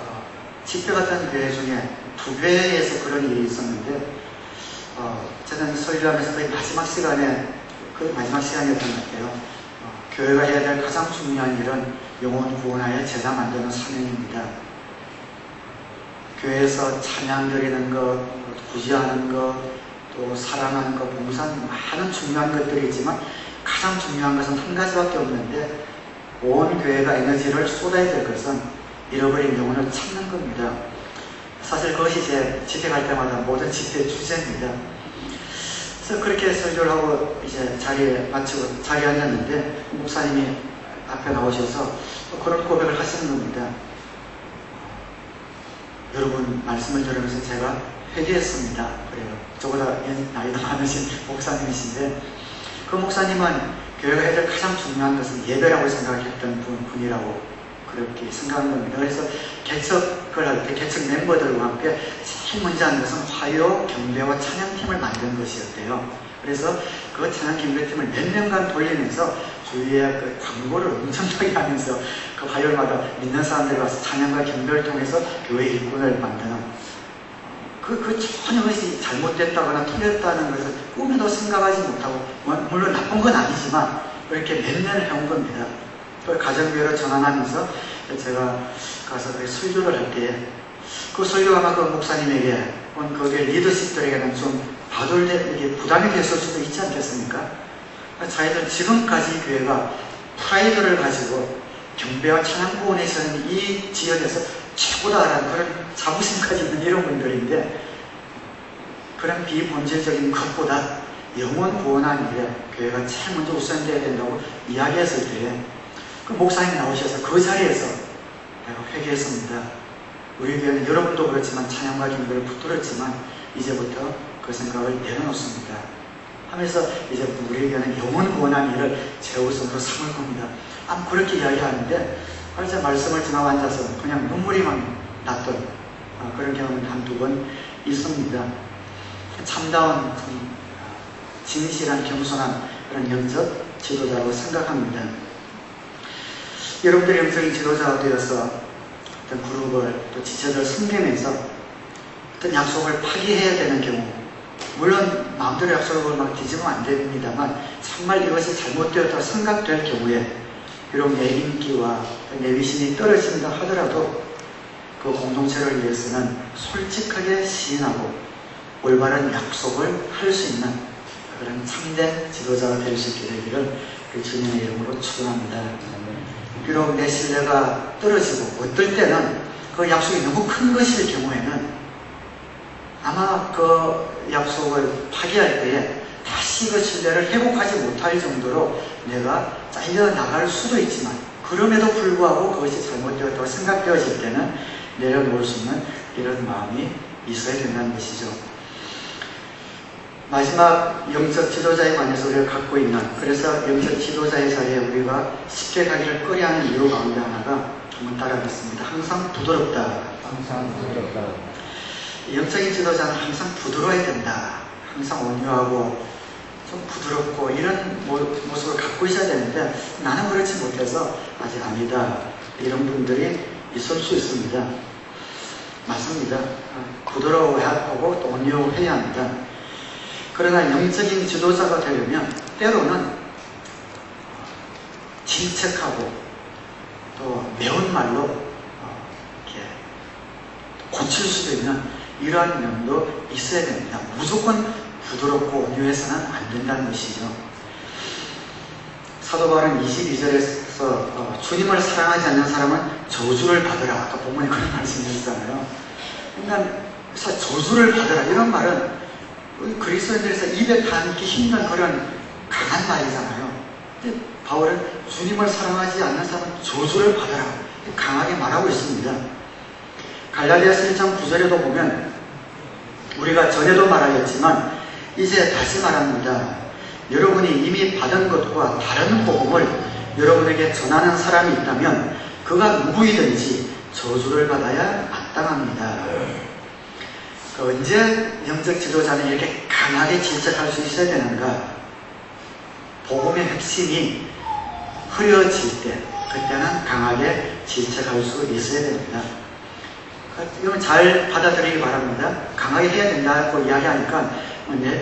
집회 갔던 교회 중에 두 교회에서 그런 일이 있었는데 저는 설교하면서 거의 마지막 시간이었던 것 같아요. 교회가 해야 될 가장 중요한 일은 영혼 구원하여 제자 만드는 사명입니다. 교회에서 찬양 드리는 것, 구제하는 것, 또 사랑하는 것, 봉사하는 많은 중요한 것들이 있지만 가장 중요한 것은 한 가지밖에 없는데 온 교회가 에너지를 쏟아야 될 것은 잃어버린 영혼을 찾는 겁니다. 사실 그것이 제 집회 갈 때마다 모든 집회의 주제입니다. 그래서 그렇게 설교를 하고 이제 자리에 마치고 자리에 앉았는데 목사님이 앞에 나오셔서 그런 고백을 하시는 겁니다. 여러분 말씀을 들으면서 제가 회개했습니다. 그래요. 저보다 나이도 많으신 목사님이신데 그 목사님은 교회가 해야 될 가장 중요한 것은 예배라고 생각했던 분이라고 그렇게 생각한 겁니다. 그래서 개척을 할 때 개척 멤버들과 함께 제일 먼저 하는 것은 화요, 경배와 찬양팀을 만드는 것이었대요. 그래서 그 찬양 경배팀을 몇 년간 돌리면서 주위에 그 광고를 엄청나게 하면서 그 화요일마다 믿는 사람들이 와서 찬양과 경배를 통해서 교회 일꾼을 만드는 전혀 것이 잘못됐다거나 틀렸다는 것을 꿈에도 생각하지 못하고, 물론 나쁜 건 아니지만 그렇게 몇 년을 해온 겁니다. 또 가정교회로 전환하면서 제가 가서 설교를 할 때 그 설교가 아마 그 목사님에게 거기에 리더십들에게는 좀 이게 부담이 됐을 수도 있지 않겠습니까? 저희들 지금까지 교회가 프라이드를 가지고 경배와 찬양 구원에서는 이 지역에서 최고다라는 그런 자부심까지 있는 이런 분들인데, 그런 비본질적인 것보다 영혼 구원하는 일에 교회가 제일 먼저 우선돼야 된다고 이야기했을 때에 그 목사님이 나오셔서 그 자리에서 내가 회개했습니다. 우리 교회는 여러분도 그렇지만 찬양과 경배를 붙들었지만 이제부터 그 생각을 내려놓습니다 하면서 이제 우리 교회는 영혼 구원하는 일을 최우선으로 삼을 겁니다. 그렇게 이야기하는데 제 말씀을 지나고 앉아서 그냥 눈물이 막 났던 그런 경험은 한두 번 있습니다. 참다운 진실한 겸손한 그런 영적 지도자라고 생각합니다. 여러분들이 영적인 지도자가 되어서 어떤 그룹을 또 지체들 섬기면서 어떤 약속을 파기해야 되는 경우, 물론 마음대로 약속을 막 뒤집으면 안 됩니다만 정말 이것이 잘못되었다고 생각될 경우에 비록 내 인기와 내 위신이 떨어진다 하더라도 그 공동체를 위해서는 솔직하게 시인하고 올바른 약속을 할 수 있는 그런 참된 지도자가 될 수 있게 되기를 주님의 이름으로 축원합니다. 비록 내 신뢰가 떨어지고 어떨 때는 그 약속이 너무 큰 것일 경우에는 아마 그 약속을 파기할 때에 다시 그 신뢰를 회복하지 못할 정도로 내가 잘려 나갈 수도 있지만, 그럼에도 불구하고 그것이 잘못되었다고 생각되어질 때는 내려놓을 수 있는 이런 마음이 있어야 된다는 것이죠. 마지막 영적 지도자에 관해서 우리가 갖고 있는, 그래서 영적 지도자의 자리에 우리가 쉽게 가기를 꺼려하는 이유 가운데 하나가 한번 따라하겠습니다. 항상 부드럽다. 항상 부드럽다. 영적인 지도자는 항상 부드러워야 된다. 항상 온유하고 좀 부드럽고 이런 모습을 갖고 있어야 되는데 나는 그렇지 못해서 아직 아니다. 이런 분들이 있을 수 있습니다. 맞습니다. 부드러워야 하고 또 온유해야 합니다. 그러나 영적인 지도자가 되려면 때로는 질책하고 또 매운 말로 이렇게 고칠 수도 있는 이러한 면도 있어야 됩니다. 무조건 부드럽고 온유해서는 안 된다는 것이죠. 사도 바울은 22절에서 주님을 사랑하지 않는 사람은 저주를 받으라. 아까 본문에 그런 말씀이셨잖아요. 그러니까 저주를 받으라 이런 말은 그리스도인들에서 입에 담기 힘든 그런 강한 말이잖아요. 근데 바울은 주님을 사랑하지 않는 사람은 저주를 받으라 강하게 말하고 있습니다. 갈라디아서 1장 9절에도 보면 우리가 전에도 말하였지만 이제 다시 말합니다. 여러분이 이미 받은 것과 다른 복음을 여러분에게 전하는 사람이 있다면 그가 누구이든지 저주를 받아야 마땅합니다. 언제 영적 지도자는 이렇게 강하게 질책할 수 있어야 되는가? 복음의 핵심이 흐려질 때, 그때는 강하게 질책할 수 있어야 됩니다. 이건 잘 받아들이기 바랍니다. 강하게 해야 된다고 이야기하니까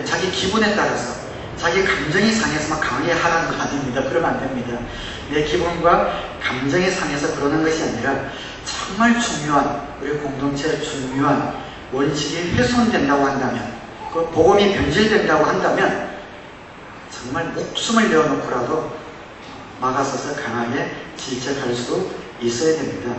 자기 기분에 따라서 자기 감정이 상해서 막 강하게 하라는 거 아닙니다. 그러면 안 됩니다. 내 기분과 감정이 상해서 그러는 것이 아니라 정말 중요한, 우리 공동체의 중요한 원칙이 훼손된다고 한다면, 그 복음이 변질된다고 한다면 정말 목숨을 내어놓고라도 막아서서 강하게 질책할 수 있어야 됩니다.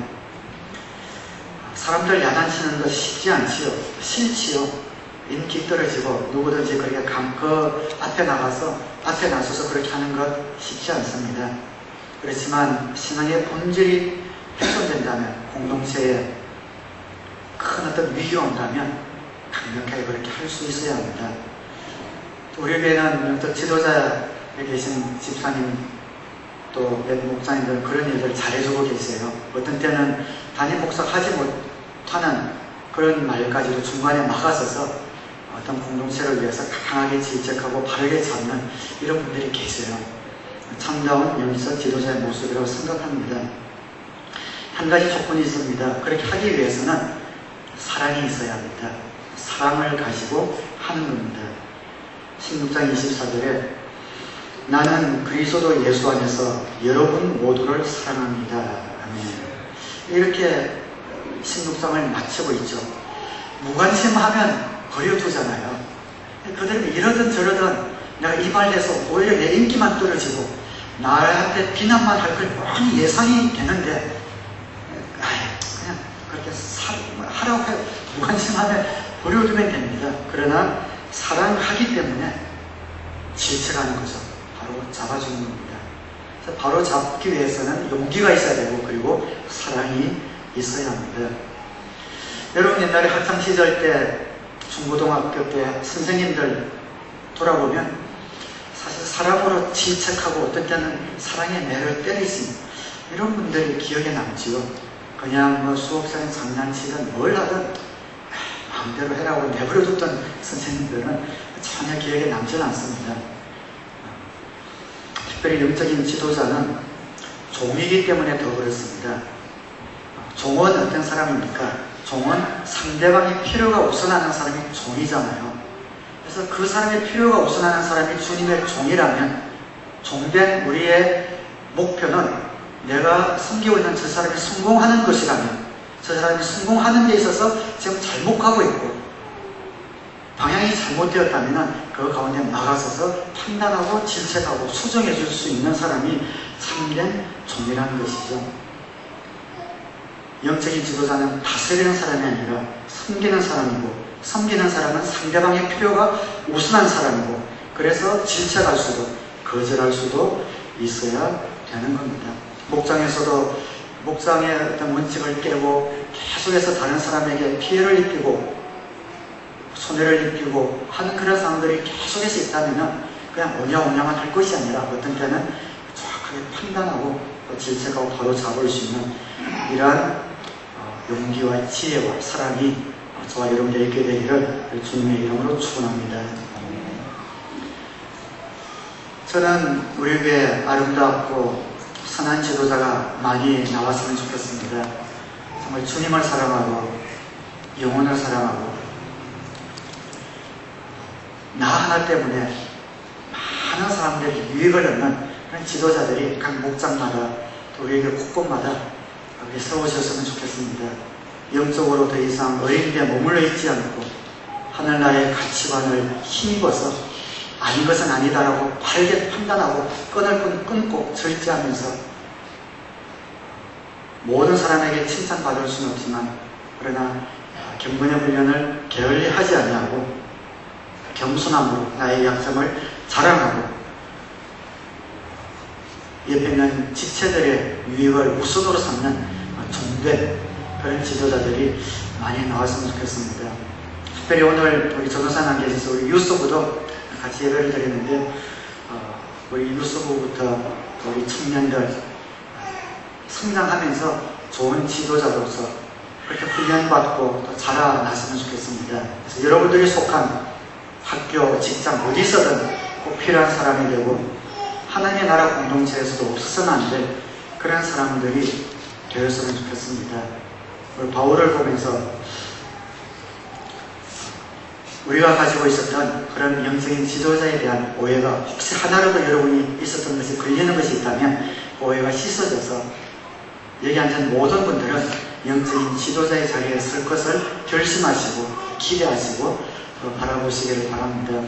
사람들 야단치는 거 쉽지 않지요. 싫지요. 인기 떨어지고 누구든지 그렇게 그 앞에 나서서 그렇게 하는 것 쉽지 않습니다. 그렇지만 신앙의 본질이 훼손된다면, 공동체에 큰 어떤 위기가 온다면 강력하게 그렇게 할 수 있어야 합니다. 우리 교회는 또 지도자에 계신 집사님 또 목사님들은 그런 일을 잘해주고 계세요. 어떤 때는 담임 목사가 하지 못하는 그런 말까지도 중간에 막아서서 어떤 공동체를 위해서 강하게 질책하고 바르게 잡는 이런 분들이 계세요. 참다운 영적 지도자의 모습이라고 생각합니다. 한 가지 조건이 있습니다. 그렇게 하기 위해서는 사랑이 있어야 합니다. 사랑을 가지고 하는 겁니다. 16장 24절에 나는 그리스도 예수 안에서 여러분 모두를 사랑합니다. 아멘. 이렇게 16장을 마치고 있죠. 무관심하면 버려두잖아요. 그대로 이러든 저러든 내가 이 말에서 오히려 내 인기만 떨어지고 나한테 비난만 할 걸 많이 예상이 되는데 그냥 그렇게 하라고 해요. 무관심하면 버려두면 됩니다. 그러나 사랑하기 때문에 질책하는 거죠. 바로 잡아주는 겁니다. 그래서 바로 잡기 위해서는 용기가 있어야 되고 그리고 사랑이 있어야 합니다. 여러분 옛날에 학창시절 때 중고등학교 때 선생님들 돌아보면 사실 사랑으로 질책하고 어떤 때는 사랑의 매를 때리신 이런 분들이 기억에 남지요. 그냥 뭐 수업 시간에 장난치든 뭘 하든 마음대로 해라고 내버려뒀던 선생님들은 전혀 기억에 남지는 않습니다. 특별히 영적인 지도자는 종이기 때문에 더 그렇습니다. 종은 어떤 사람입니까? 종은 상대방의 필요가 우선하는 사람이 종이잖아요. 그래서 그 사람의 필요가 우선하는 사람이 주님의 종이라면 종된 우리의 목표는 내가 섬기고 있는 저 사람이 성공하는 것이라면 저 사람이 성공하는 데 있어서 지금 잘못 가고 있고 방향이 잘못되었다면 그 가운데 나가서서 판단하고 질책하고 수정해 줄 수 있는 사람이 참된 종이라는 것이죠. 영적인 지도자는 다스리는 사람이 아니라 섬기는 사람이고 섬기는 사람은 상대방의 필요가 우선한 사람이고 그래서 질책할 수도 거절할 수도 있어야 되는 겁니다. 목장에서도 목장의 어떤 원칙을 깨고 계속해서 다른 사람에게 피해를 입히고 손해를 입히고 하는 그런 사람들이 계속해서 있다면 그냥 오냐오냐만 할 것이 아니라 어떤 때는 정확하게 판단하고 질책하고 바로 잡을 수 있는 이러한 용기와 지혜와 사랑이 저와 여러분들에게 있게 되기를 주님의 이름으로 축원합니다. 저는 우리 교회에 아름답고 선한 지도자가 많이 나왔으면 좋겠습니다. 정말 주님을 사랑하고 영혼을 사랑하고 나 하나 때문에 많은 사람들이 유익을 얻는 그런 지도자들이 각 목장마다 또 우리에게 곳곳마다 여기 세우셨으면 좋겠습니다. 영적으로 더 이상 어린데 머물러 있지 않고 하늘나라의 가치관을 힘입어서 아닌 것은 아니다라고 바르게 판단하고 끈을 끊고 절제하면서 모든 사람에게 칭찬받을 수는 없지만 그러나 경건의 훈련을 게을리하지 아니하고 겸손함으로 나의 약점을 자랑하고 옆에 있는 지체들의 유익을 우선으로 삼는 종된 그런 지도자들이 많이 나왔으면 좋겠습니다. 특별히 오늘 우리 전도사님 안 계셔서 우리 유스부도 같이 예배를 드리는데 우리 유스부부터 우리 청년들 성장하면서 좋은 지도자로서 그렇게 훈련받고 또 자라났으면 좋겠습니다. 그래서 여러분들이 속한 학교, 직장 어디서든 꼭 필요한 사람이 되고 하나님의 나라 공동체에서도 없어서는 안 될 그런 사람들이 되었으면 좋겠습니다. 우리 바울을 보면서 우리가 가지고 있었던 그런 영적인 지도자에 대한 오해가 혹시 하나라도 여러분이 있었던 것이 걸리는 것이 있다면 오해가 씻어져서 여기 앉은 모든 분들은 영적인 지도자의 자리에 설 것을 결심하시고 기대하시고 바라보시기를 바랍니다.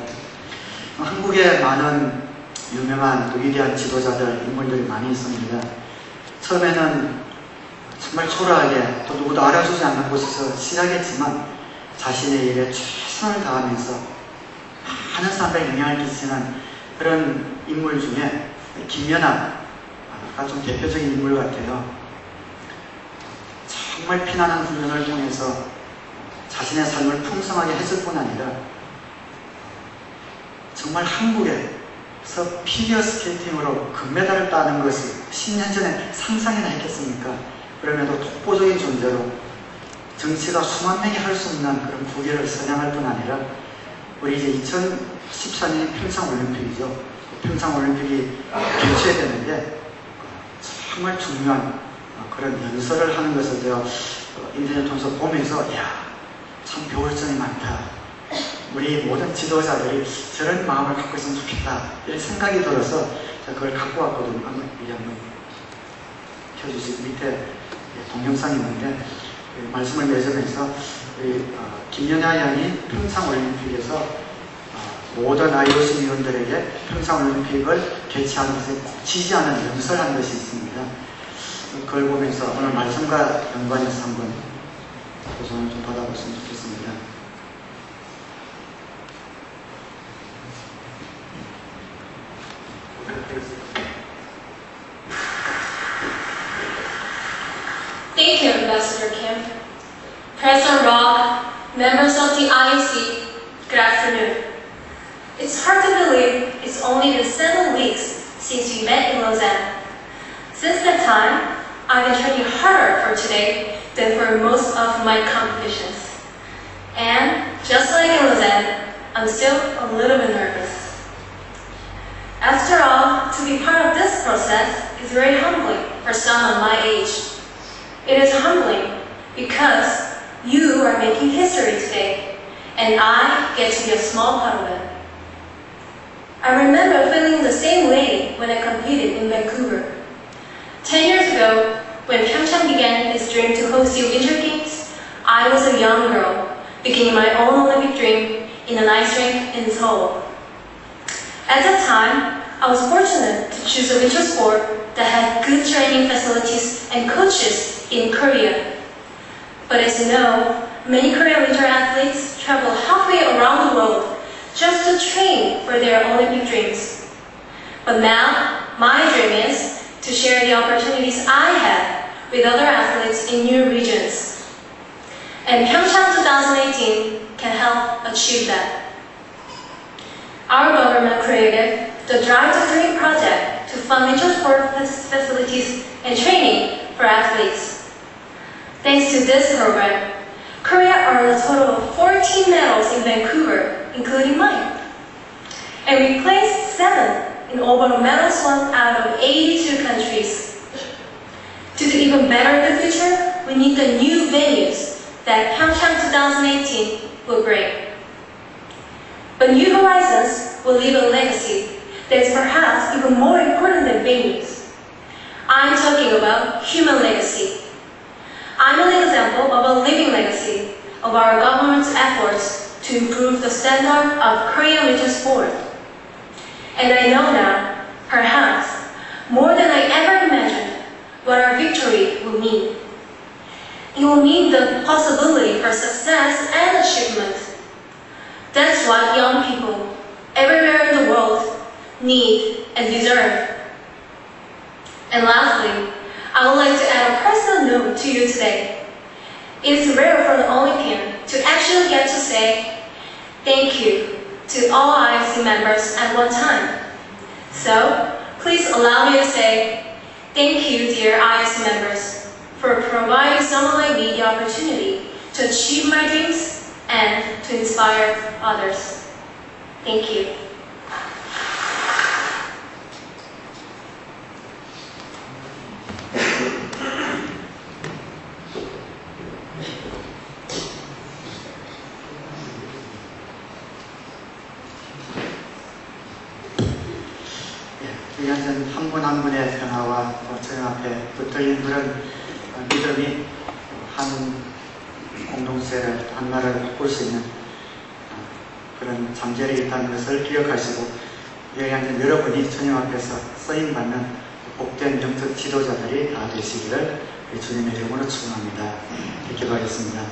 한국에 많은 유명한 또 위대한 지도자들, 인물들이 많이 있습니다. 처음에는 정말 초라하게 또 누구도 알아주지 않는 곳에서 시작했지만 자신의 일에 최선을 다하면서 많은 사람들에 영향을 끼치는 그런 인물 중에 김연아가 좀 대표적인 인물 같아요. 정말 피나는 훈련을 통해서 자신의 삶을 풍성하게 했을 뿐 아니라 정말 한국에서 피겨 스케이팅으로 금메달을 따는 것이 10년 전에 상상이나 했겠습니까? 그럼에도 독보적인 존재로 정치가 수만 명이 할 수 없는 그런 부귀를 선양할 뿐 아니라 우리 이제 2014년이 평창올림픽이죠. 평창올림픽이 개최되는데 정말 중요한 그런 연설을 하는 것을 제가 인터넷 통해서 보면서 참 배울 점이 많다. 우리 모든 지도자들이 저런 마음을 갖고 있으면 좋겠다. 이런 생각이 들어서 제가 그걸 갖고 왔거든요. 한번 켜주시고 밑에 동영상이 있는데 말씀을 맺으면서 우리 김연아 양이 평창올림픽에서 모든 IOC 위원들에게 평창올림픽을 개최하는 것에 꼭 지지하는 연설한 것이 있습니다. 그걸 보면서 오늘 말씀과 연관해서 한번 도전을 좀 받아봤으면 좋겠습니다. Thank you, Ambassador Kim. President Rock, members of the IOC, good afternoon. It's hard to believe it's only been 7 weeks since we met in Lausanne. Since that time, I've been training harder for today than for most of my competitions. And just like in Lausanne, I'm still a little bit nervous. After all, to be part of this process is very humbling for someone my age. It is humbling because you are making history today, and I get to be a small part of it. I remember feeling the same way when I competed in Vancouver. 10 years ago, when Pyeongchang began its dream to host the Winter Games, I was a young girl, beginning my own Olympic dream in an ice rink in Seoul. At that time, I was fortunate to choose a winter sport that had good training facilities and coaches in Korea. But as you know, many Korean winter athletes travel halfway around the world just to train for their Olympic dreams. But now, my dream is to share the opportunities I had with other athletes in new regions. And Pyeongchang 2018 can help achieve that. Our government created the Drive to Dream project to fund winter sport facilities and training for athletes. Thanks to this program, Korea earned a total of 14 medals in Vancouver, including mine. And we placed 7 in overall medals won out of 82 countries. To do even better in the future, we need the new venues that Pyeongchang 2018 will bring. But New Horizons will leave a legacy that is perhaps even more important than venues. I'm talking about human legacy. I'm an example of a living legacy of our government's efforts to improve the standard of Korean winter sport. And I know now, perhaps, more than I ever imagined, what our victory will mean. It will mean the possibility for success and achievement. That's what young people everywhere in the world need and deserve. And lastly, I would like to add a personal note to you today. It is rare for an Olympian to actually get to say thank you to all IOC members at one time. So, please allow me to say thank you, dear IOC members, for providing someone like me the opportunity to achieve my dreams and to inspire others. Thank you. 한 분 한 분의 변화와 저희 앞에 붙들린 그런 믿음이 한 공동체를, 한 나라를 바꿀 수 있는 그런 잠재력이 있다는 것을 기억하시고 여기 앉은 여러분이 주님 앞에서 쓰임받는 복된 영적 지도자들이 다 되시기를 주님의 이름으로 축원합니다. 기도하겠습니다.